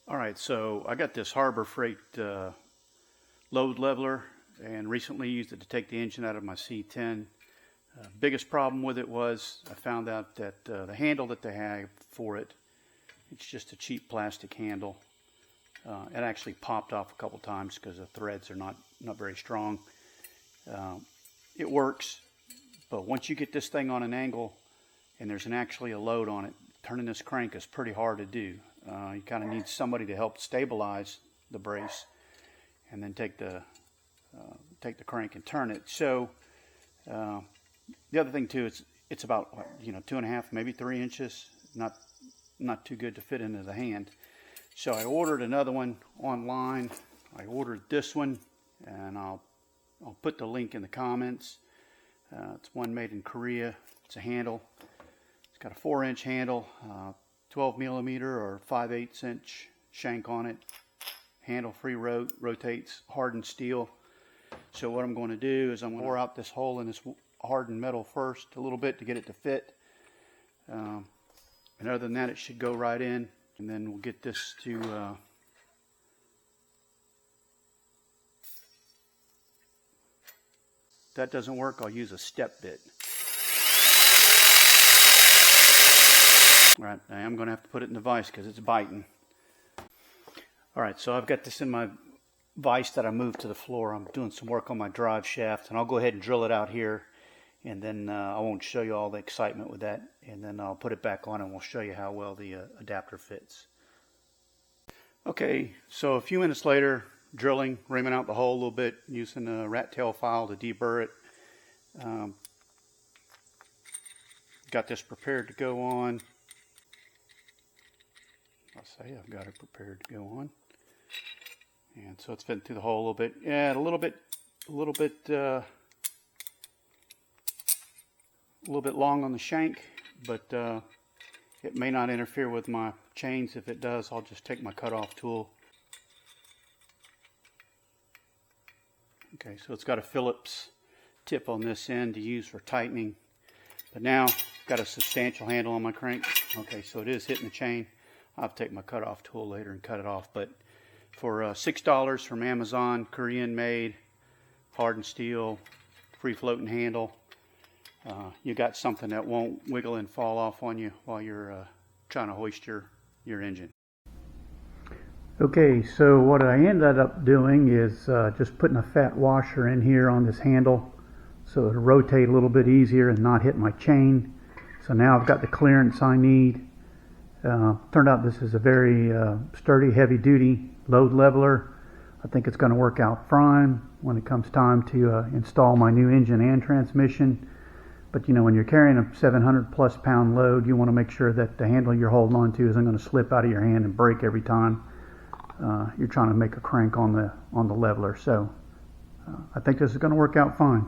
Alright, so I got this Harbor Freight load leveler and recently used it to take the engine out of my C10. Biggest problem with it was I found out that the handle that they have for it, it's just a cheap plastic handle. It actually popped off a couple times because the threads are not very strong. It works, but once you get this thing on an angle and there's actually a load on it, turning this crank is pretty hard to do. You kind of need somebody to help stabilize the brace and then take the crank and turn it. So the other thing too, it's about 2.5, maybe 3 inches, not too good to fit into the hand. So I ordered another one online. I ordered this one, and I'll put the link in the comments. It's one made in Korea. It's a handle. It's got a 4-inch handle, 12 millimeter or 5/8 inch shank on it. Handle free rotates, hardened steel. So what I'm going to do is I'm going to bore out this hole in this hardened metal first a little bit to get it to fit. And other than that, it should go right in. And then we'll get this to if that doesn't work, I'll use a step bit. All right, I am going to have to put it in the vise because it's biting. All right, so I've got this in my vise that I moved to the floor. I'm doing some work on my drive shaft, and I'll go ahead and drill it out here, and then I won't show you all the excitement with that, and then I'll put it back on and we'll show you how well the adapter fits. Okay, so a few minutes later, drilling, reaming out the hole a little bit, using a rat tail file to deburr it. Got this prepared to go on. I've got it prepared to go on, and so it's fitting through the hole a little bit. Yeah, a little bit long on the shank, but it may not interfere with my chains. If it does, I'll just take my cutoff tool. Okay, so it's got a Phillips tip on this end to use for tightening, but now I've got a substantial handle on my crank. Okay, so it is hitting the chain. I'll take my cutoff tool later and cut it off, but for $6 from Amazon, Korean made, hardened steel, free floating handle, you got something that won't wiggle and fall off on you while you're trying to hoist your engine. Okay, so what I ended up doing is just putting a fat washer in here on this handle so it'll rotate a little bit easier and not hit my chain. So now I've got the clearance I need. Turned out this is a very sturdy, heavy-duty load leveler. I think it's going to work out fine when it comes time to install my new engine and transmission. But when you're carrying a 700+ pound load, you want to make sure that the handle you're holding on to isn't going to slip out of your hand and break every time you're trying to make a crank on the leveler. So I think this is going to work out fine.